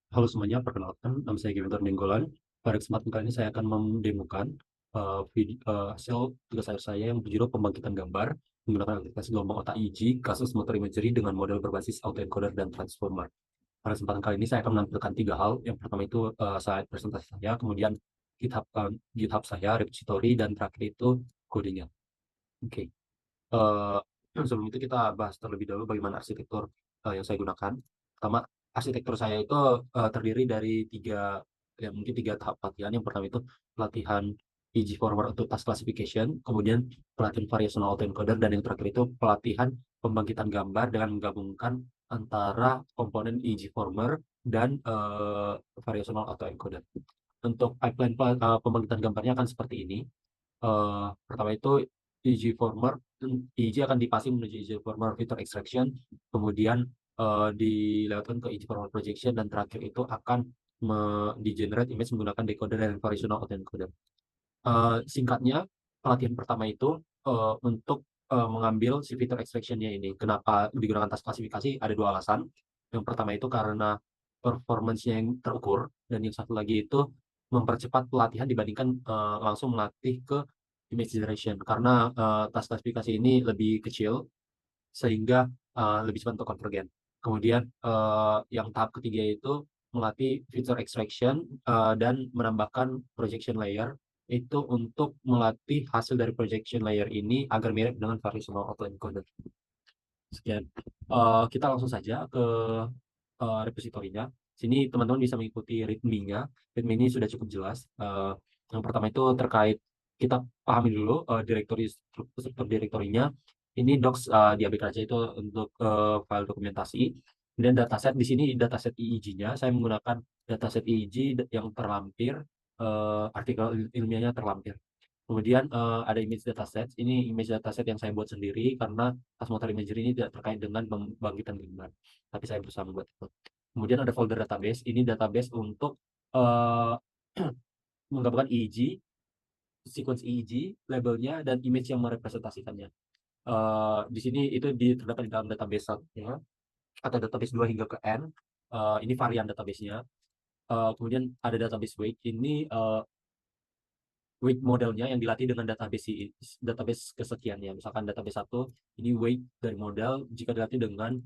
Halo semuanya, perkenalkan nama saya Gavin Nenggolan. Pada kesempatan kali ini saya akan mendemokan hasil tugas akhir saya yang berjudul pembangkitan gambar menggunakan aplikasi gelombang otak EEG kasus motor imagery dengan model berbasis autoencoder dan transformer. Pada kesempatan kali ini saya akan menampilkan tiga hal. Yang pertama itu slide presentasi saya, kemudian GitHub saya, repository, dan terakhir itu kodenya. Oke. Eh, Sebelum itu kita bahas terlebih dahulu bagaimana arsitektur yang saya gunakan. Pertama, arsitektur saya itu terdiri dari mungkin tiga tahap pelatihan. Yang pertama itu pelatihan EG Forward untuk task classification, kemudian pelatihan variational autoencoder, dan yang terakhir itu pelatihan pembangkitan gambar dengan menggabungkan antara komponen EG Former dan variational autoencoder. Untuk pipeline pembangkitan gambarnya akan seperti ini. Pertama itu EG former, EG akan dipasing menuju EG former filter extraction, kemudian dilewatkan ke EG former projection, dan terakhir itu akan di-generate image menggunakan decoder dan variational autoencoder. Singkatnya, pelatihan pertama itu untuk mengambil si filter extraction-nya ini. Kenapa digunakan task klasifikasi? Ada dua alasan. Yang pertama itu karena performance-nya yang terukur, dan yang satu lagi itu mempercepat pelatihan dibandingkan langsung melatih ke image generation. Karena task klasifikasi ini lebih kecil, sehingga lebih cepat untuk konvergen. Kemudian yang tahap ketiga itu melatih feature extraction dan menambahkan projection layer, itu untuk melatih hasil dari projection layer ini agar mirip dengan variational autoencoder. Sekian. Kita langsung saja ke repositorinya. Sini teman-teman bisa mengikuti readme-nya. Readme ini sudah cukup jelas. Yang pertama itu terkait, kita pahami dulu direktori, struktur direktorinya. Ini docs diambil aja itu untuk file dokumentasi. Kemudian dataset, di sini dataset EEG-nya saya menggunakan dataset EEG yang terlampir, artikel ilmiahnya terlampir. Kemudian ada image dataset. Ini image dataset yang saya buat sendiri karena tas motor imagery ini tidak terkait dengan pembangkitan gambar. Tapi saya berusaha membuat itu. Kemudian ada folder database. Ini database untuk eh, menggabungkan EEG, sequence EEG, labelnya, dan image yang merepresentasikannya. Di sini itu terdapat di dalam database satunya, atau database 2 hingga ke N. Ini varian database-nya. Kemudian ada database weight. Ini weight modelnya yang dilatih dengan database kesekiannya. Misalkan database satu ini weight dari model jika dilatih dengan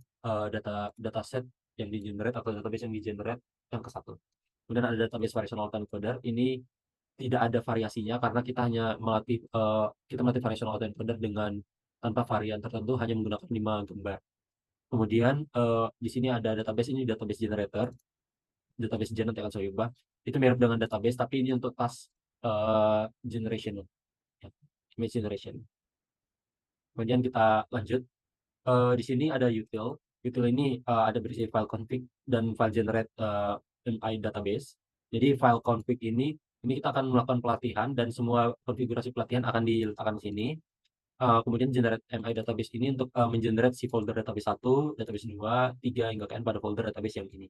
dataset yang di-generate atau database yang di-generate yang ke satu. Kemudian ada database variational autoencoder. Ini tidak ada variasinya karena kita melatih variational autoencoder dengan tanpa varian tertentu, hanya menggunakan 5 gambar. Kemudian di sini ada database, ini database generator, database gen nanti akan saya ubah. Itu mirip dengan database, tapi ini untuk task generation, ya, image generation. Kemudian kita lanjut. Di sini ada util. Util ini ada berisi file config dan file generate MI database. Jadi file config ini kita akan melakukan pelatihan, dan semua konfigurasi pelatihan akan diletakkan di sini. Kemudian generate MI database ini untuk mengenerate si folder database 1, database 2, 3 hingga ke N pada folder database yang ini.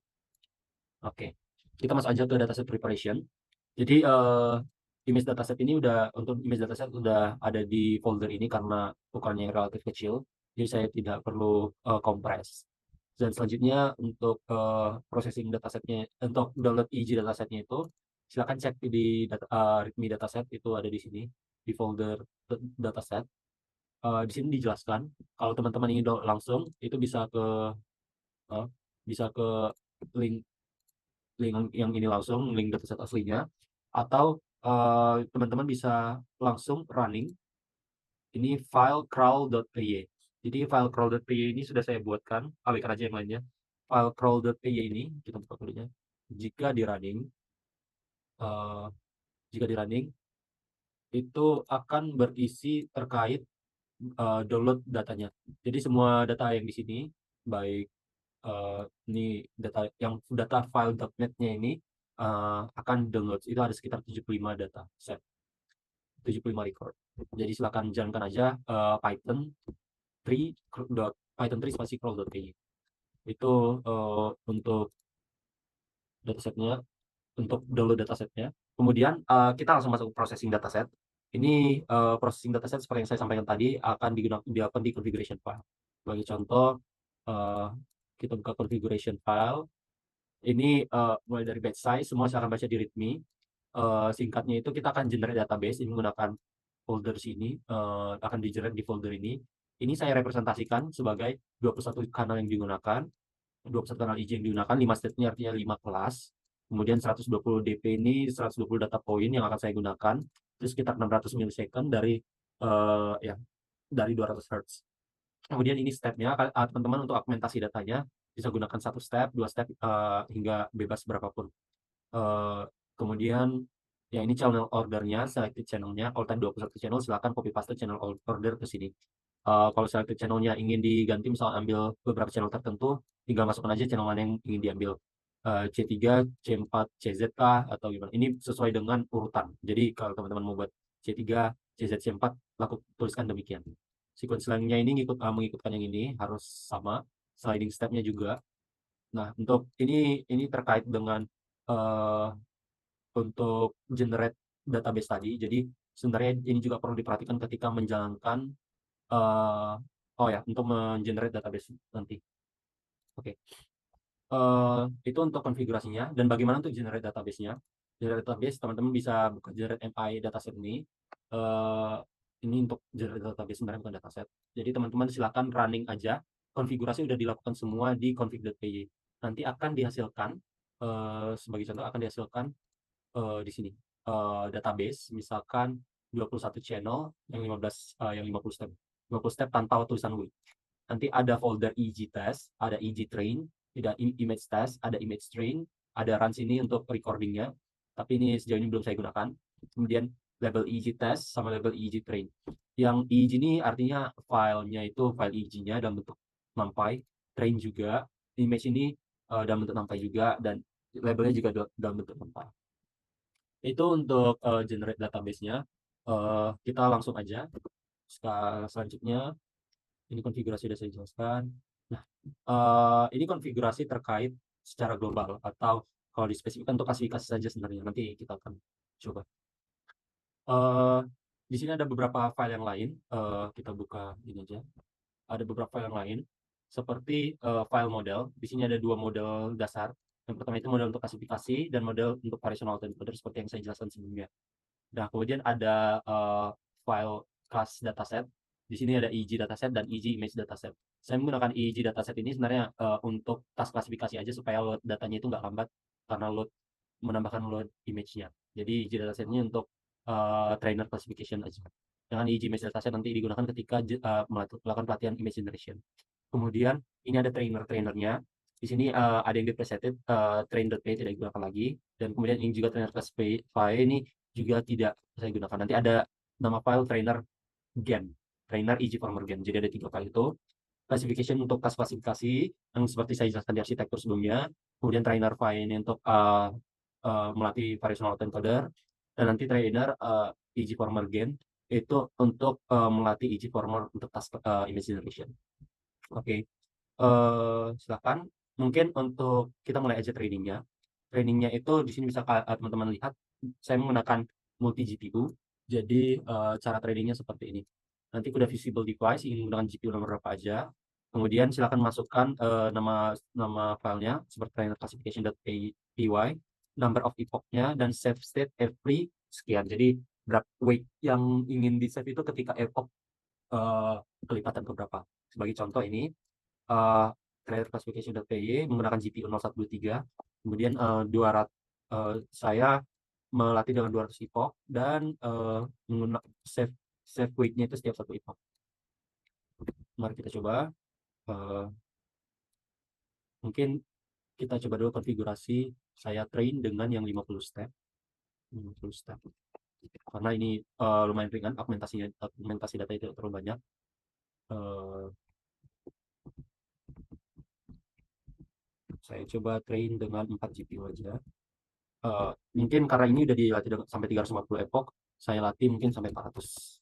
Oke. Kita masuk aja ke dataset preparation. Jadi image dataset ini untuk image dataset udah ada di folder ini karena ukurannya yang relatif kecil, jadi saya tidak perlu kompres. Dan selanjutnya untuk processing datasetnya, untuk download EG datasetnya itu silakan cek di readme dataset, itu ada di sini di folder dataset. Di sini dijelaskan kalau teman-teman ingin download langsung itu uh, bisa ke link link yang ini langsung, link dataset aslinya, atau teman-teman bisa langsung running ini file crawl.py. Jadi file crawl.py ini sudah saya buatkan, abaikan aja yang lainnya. File crawl.py ini kita buka dulunya. Jika di running, eh, jika di running itu akan berisi terkait download datanya. Jadi semua data yang di sini, baik ini data file.net-nya ini akan download. Itu ada sekitar 75 data set, 75 record. Jadi silakan jalankan aja Python 3 Python 3 spasi crawl.py. Itu untuk datasetnya, untuk download datasetnya. Kemudian kita langsung masuk ke processing dataset. Ini processing dataset seperti yang saya sampaikan tadi akan dilakukan di configuration file. Sebagai contoh, uh, kita buka configuration file. Ini mulai dari batch size, semua saya akan baca di README. Singkatnya itu kita akan generate database ini menggunakan folder sini, akan di-generate di folder ini. Ini saya representasikan sebagai 21 kanal yang digunakan, 21 kanal IJ yang digunakan, 5 state ini artinya 5 kelas. Kemudian 120 DP ini 120 data point yang akan saya gunakan. Itu sekitar 600 millisecond dari ya dari 200 Hz. Kemudian ini stepnya, teman-teman untuk augmentasi datanya bisa gunakan satu step, dua step, hingga bebas berapapun. Kemudian ya ini channel ordernya, selected channelnya, all time 21 channel, silakan copy paste channel order ke sini. Kalau selected channelnya ingin diganti, misal ambil beberapa channel tertentu, tinggal masukkan aja channel mana yang ingin diambil. C3, C4, CZ kah, atau gimana. Ini sesuai dengan urutan. Jadi kalau teman-teman mau buat C3, CZ, C4, tuliskan demikian. Sequence lainnya ini mengikutkan yang ini, harus sama. Sliding stepnya juga. Nah, untuk ini terkait dengan uh, untuk generate database tadi. Jadi sebenarnya ini juga perlu diperhatikan ketika menjalankan uh, oh ya, untuk mengenerate database nanti. Oke. Itu untuk konfigurasinya dan bagaimana untuk generate database-nya. Generate database, teman-teman bisa buka generate MI dataset ini. Uh, ini untuk generate database, sebenarnya bukan dataset. Jadi teman-teman silakan running aja. Konfigurasi udah dilakukan semua di config.py. Nanti akan dihasilkan, sebagai contoh akan dihasilkan di sini database, misalkan 21 channel yang 15 yang 50 step. 50 step tanpa tulisan wait. Nanti ada folder EG test, ada EG train, ada image test, ada image train, ada runs ini untuk recordingnya, tapi ini sejauh ini belum saya gunakan. Kemudian label EG test sama label EG train. Yang EG ini artinya filenya itu file EG-nya dalam bentuk numpy, train juga, image ini dalam bentuk numpy juga, dan labelnya juga dalam bentuk numpy. Itu untuk generate database-nya. Kita langsung aja. Selanjutnya, ini konfigurasi sudah saya jelaskan. Nah, ini konfigurasi terkait secara global, atau kalau dispesifikkan untuk klasifikasi saja sebenarnya. Nanti kita akan coba. Di sini ada beberapa file yang lain. Kita buka ini aja. Ada beberapa file yang lain, seperti file model. Di sini ada dua model dasar. Yang pertama itu model untuk klasifikasi dan model untuk variational encoder seperti yang saya jelaskan sebelumnya. Nah, kemudian ada file class dataset. Di sini ada EG dataset dan EG image dataset. Saya menggunakan EG dataset ini sebenarnya untuk task klasifikasi aja supaya load datanya itu nggak lambat karena menambahkan load image-nya. Jadi EG datasetnya untuk trainer classification aja. Dengan EG image dataset nanti digunakan ketika melakukan pelatihan image generation. Kemudian ini ada trainernya. Di sini ada yang presetted, train.py tidak digunakan lagi, dan kemudian ini juga trainer classify ini juga tidak saya gunakan. Nanti ada nama file trainer gen, trainer EG former gen. Jadi ada 3 file itu. Classification untuk task klasifikasi yang seperti saya jelaskan di arsitektur sebelumnya. Kemudian trainer file ini untuk melatih variational encoder, dan nanti trainer EG former gen itu untuk melatih EG former untuk task image generation. Oke. Silakan. Mungkin untuk kita mulai aja trainingnya. Trainingnya itu di sini bisa teman-teman lihat, saya menggunakan multi GPU. Jadi cara trainingnya seperti ini. Nanti udah visible device ingin menggunakan GPU nomor berapa aja. Kemudian silakan masukkan nama filenya seperti trainer classification.py, number of epoch-nya, dan save state every sekian. Jadi berapa weight yang ingin di save itu ketika epoch kelipatan keberapa. Sebagai contoh ini trainer classification.py menggunakan GPU 0123, kemudian 200 saya melatih dengan 200 epoch dan menggunakan save weight-nya itu setiap satu epoch. Mari kita coba. Mungkin kita coba dulu konfigurasi saya train dengan yang 50 step. 50 step. Karena ini lumayan ringan, augmentasi data itu terlalu banyak. Saya coba train dengan 4 GPU aja. Mungkin karena ini udah dilatih sampai 350 epoch, saya latih mungkin sampai 400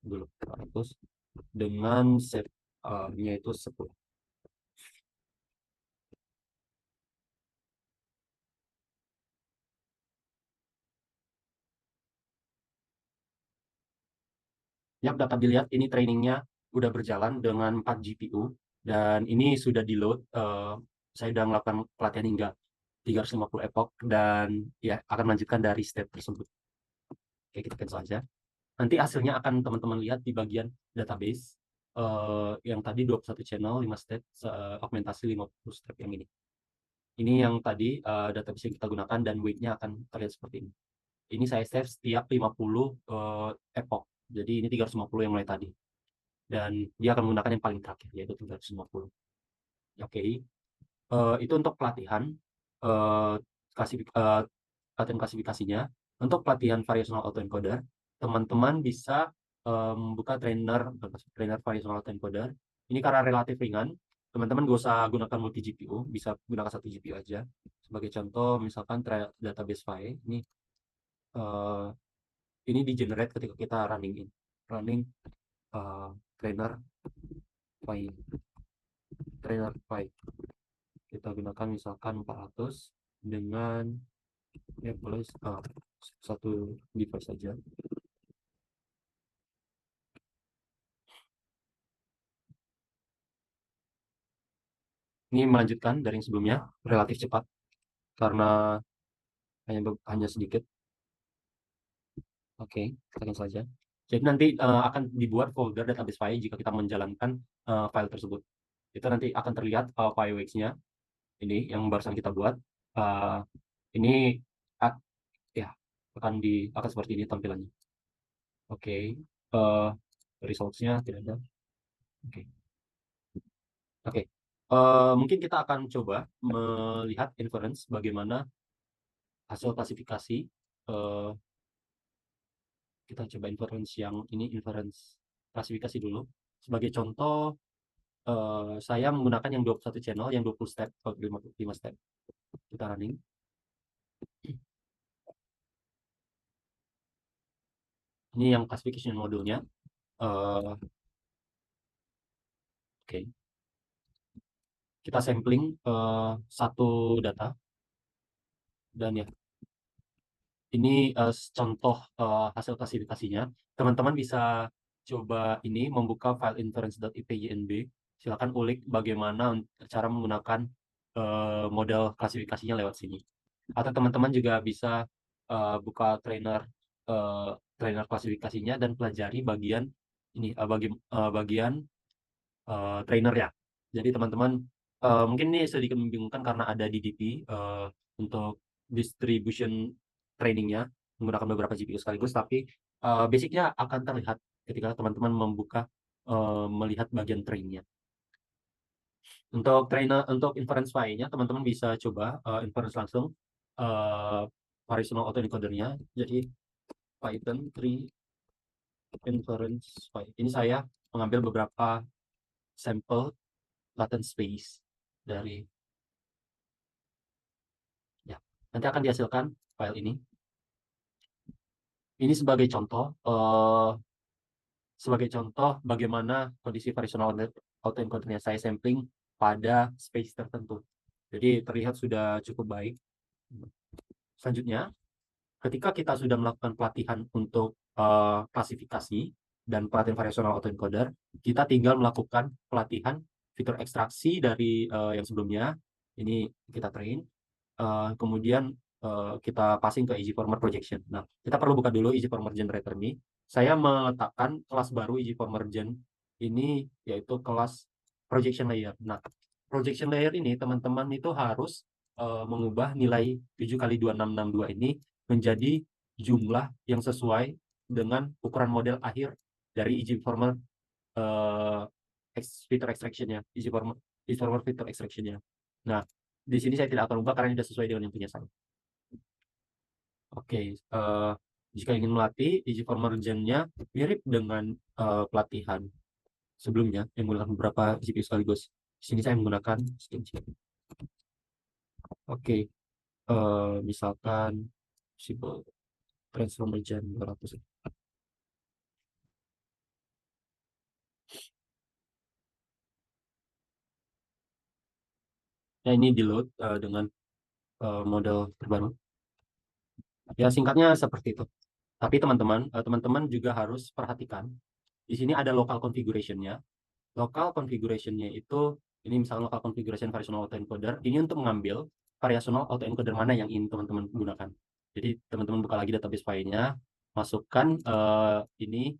dulu. 400 dengan set-nya itu 10. Ya, dapat dilihat ini trainingnya udah berjalan dengan 4 GPU dan ini sudah di load. Saya sudah melakukan pelatihan hingga 350 epoch, dan ya akan melanjutkan dari step tersebut. Oke, kita cancel aja. Nanti hasilnya akan teman-teman lihat di bagian database. Yang tadi 21 channel, 5 step, augmentasi 50 step yang ini. Ini yang tadi database yang kita gunakan, dan weight-nya akan terlihat seperti ini. Ini saya save setiap 50 epoch. Jadi ini 350 yang mulai tadi. Dan dia akan menggunakan yang paling terakhir, yaitu 350. Oke. Itu untuk pelatihan. eh, Latihan klasifikasinya. Untuk pelatihan variational autoencoder, teman-teman bisa membuka trainer variational autoencoder. Ini karena relatif ringan, teman-teman gak usah gunakan multi GPU, bisa gunakan satu GPU aja. Sebagai contoh, misalkan database file eh, ini di generate ketika kita running trainer file kita gunakan misalkan 400 dengan ya boleh satu device saja. Ini melanjutkan dari yang sebelumnya, relatif cepat karena hanya sedikit. Oke, kita cancel saja. Jadi nanti akan dibuat folder database file jika kita menjalankan file tersebut. Itu nanti akan terlihat fireworks-nya ini yang barusan kita buat. Uh, ini ya akan seperti ini tampilannya. Oke, results-nya tidak ada. Oke. Oke. Mungkin kita akan coba melihat inference bagaimana hasil klasifikasi. Eh, kita coba inference yang ini, inference klasifikasi dulu. Sebagai contoh, saya menggunakan yang 21 channel, yang 20 step, 5 step. Kita running. Ini yang classification modulnya. Oke. Kita sampling satu data. Dan ya, ini contoh hasil klasifikasinya. Teman-teman bisa coba ini membuka file inference.ipynb. Silakan ulik bagaimana cara menggunakan model klasifikasinya lewat sini. Atau teman-teman juga bisa buka uh, trainer klasifikasinya dan pelajari bagian ini bagian trainer ya. Jadi teman-teman mungkin ini sedikit membingungkan karena ada DDP untuk distribution trainingnya menggunakan beberapa GPU sekaligus, tapi basicnya akan terlihat ketika teman-teman melihat bagian trainnya. Untuk inference file-nya teman-teman bisa coba inference langsung variational autoencoder-nya. Jadi Python 3 inference file. Ini saya mengambil beberapa sampel latent space dari ya, nanti akan dihasilkan file ini. Ini sebagai contoh bagaimana kondisi variational autoencoder-nya saya sampling pada space tertentu. Jadi terlihat sudah cukup baik. Selanjutnya, ketika kita sudah melakukan pelatihan untuk klasifikasi dan pelatihan variational autoencoder, kita tinggal melakukan pelatihan fitur ekstraksi dari yang sebelumnya. Ini kita train, kemudian kita passing ke EasyFormer projection. Nah, kita perlu buka dulu EasyFormer generator ini. Saya meletakkan kelas baru EasyFormer gen ini, yaitu kelas projection layer. Nah, projection layer ini teman-teman itu harus mengubah nilai 7x2662 ini menjadi jumlah yang sesuai dengan ukuran model akhir dari EasyFormer uh, feature extraction-nya, EasyFormer feature extraction-nya. Nah, di sini saya tidak akan ubah karena ini sudah sesuai dengan yang punya saya. Oke, jika ingin melatih, EasyFormer gen-nya mirip dengan pelatihan sebelumnya yang menggunakan beberapa GPU sekaligus. Di sini saya menggunakan skin chip. Oke, misalkan simple transformer gen 200. Ya, ini di load dengan model terbaru. Ya, singkatnya seperti itu. Tapi teman-teman juga harus perhatikan di sini ada local configuration-nya. Local configuration-nya itu ini misalnya local configuration variational autoencoder ini untuk mengambil variational autoencoder mana yang ingin teman-teman gunakan. Jadi teman-teman buka lagi database filenya, masukkan ini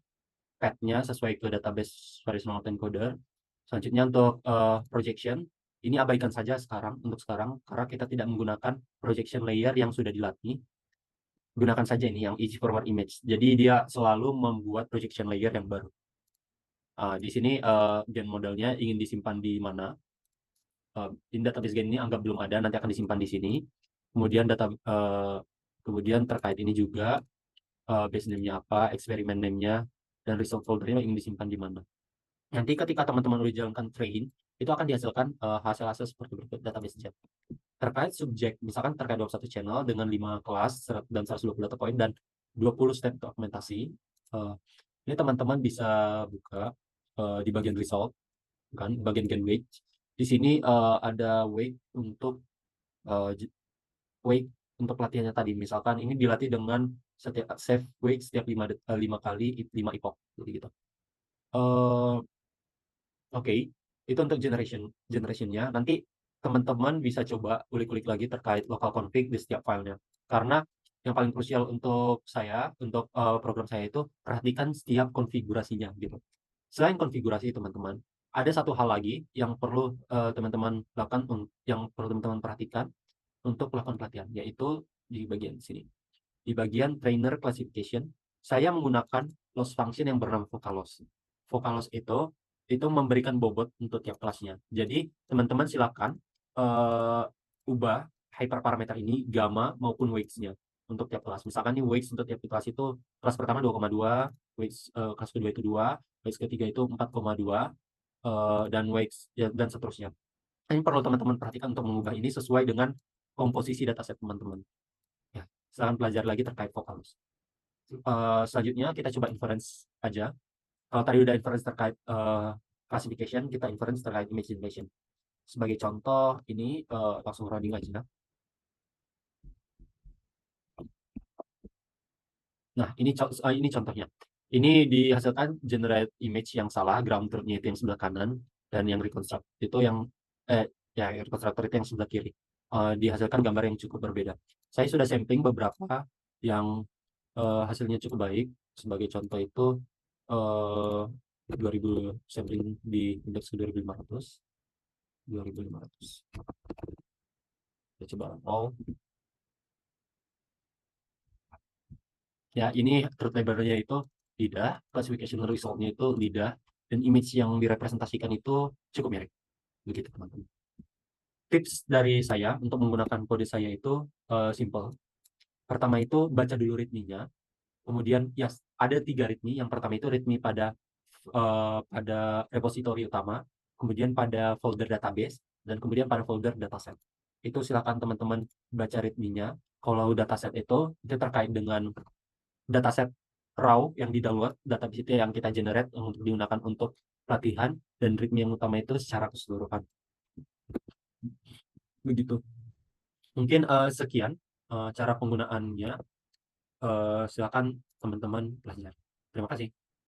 path-nya sesuai ke database variational autoencoder. Selanjutnya untuk projection, ini abaikan saja untuk sekarang karena kita tidak menggunakan projection layer yang sudah dilatih. Gunakan saja ini yang easy forward image. Jadi dia selalu membuat projection layer yang baru. Di sini gen modelnya ingin disimpan di mana. In database gen ini anggap belum ada, nanti akan disimpan di sini. Kemudian terkait ini juga base name-nya apa, eksperimen name-nya, dan result folder-nya ingin disimpan di mana. Nanti ketika teman-teman udah jalankan train, itu akan dihasilkan hasil-hasil seperti berikut database gen. Terkait subjek, misalkan terkait 21 channel dengan 5 kelas dan 120 data point dan 20 step dokumentasi. Ini teman-teman bisa buka di bagian result, kan, bagian gen weight. Di sini ada weight untuk latihannya tadi. Misalkan ini dilatih dengan setiap save weight setiap 5 kali 5 epoch, jadi gitu. Oke, itu untuk generationnya. Nanti teman-teman bisa coba ulik-ulik lagi terkait local config di setiap filenya. Karena yang paling krusial untuk program saya itu perhatikan setiap konfigurasinya gitu. Selain konfigurasi teman-teman, ada satu hal lagi yang perlu teman-teman lakukan, yang perlu teman-teman perhatikan untuk melakukan pelatihan, yaitu di bagian sini. Di bagian trainer classification, saya menggunakan loss function yang bernama vocaloss. Vocaloss itu memberikan bobot untuk tiap kelasnya. Jadi teman-teman silakan ubah hyperparameter ini gamma maupun weights-nya untuk tiap kelas. Misalkan nih weights untuk tiap kelas itu kelas pertama 2,2, weights kelas kedua itu 2, weights ketiga itu 4,2, dan weights ya, dan seterusnya. Ini perlu teman-teman perhatikan untuk mengubah ini sesuai dengan komposisi dataset teman-teman. Ya, silahkan belajar lagi terkait vocaloss. Selanjutnya kita coba inference aja. Kalau tadi udah inference terkait classification, kita inference terkait image generation. Sebagai contoh, ini langsung running aja. Nah, ini contohnya. Ini dihasilkan generate image yang salah, ground truth-nya itu yang sebelah kanan, dan yang reconstruct itu yang reconstructor itu yang sebelah kiri. Dihasilkan gambar yang cukup berbeda. Saya sudah sampling beberapa yang hasilnya cukup baik. Sebagai contoh itu 2000 sampling di indeks ke 2500. Kita coba roll. Ya, ini truth label-nya itu lidah, classification result-nya itu lidah, dan image yang direpresentasikan itu cukup mirip. Begitu, teman-teman. Tips dari saya untuk menggunakan kode saya itu simple. Pertama itu baca dulu readme-nya. Kemudian ya ada 3 readme. Yang pertama itu readme pada repository utama, kemudian pada folder database, dan kemudian pada folder dataset. Itu silakan teman-teman baca readme-nya. Kalau dataset itu terkait dengan dataset raw yang di-download, database itu yang kita generate untuk digunakan untuk pelatihan, dan readme yang utama itu secara keseluruhan. Begitu. Mungkin sekian cara penggunaannya. Silakan teman-teman belajar. Terima kasih.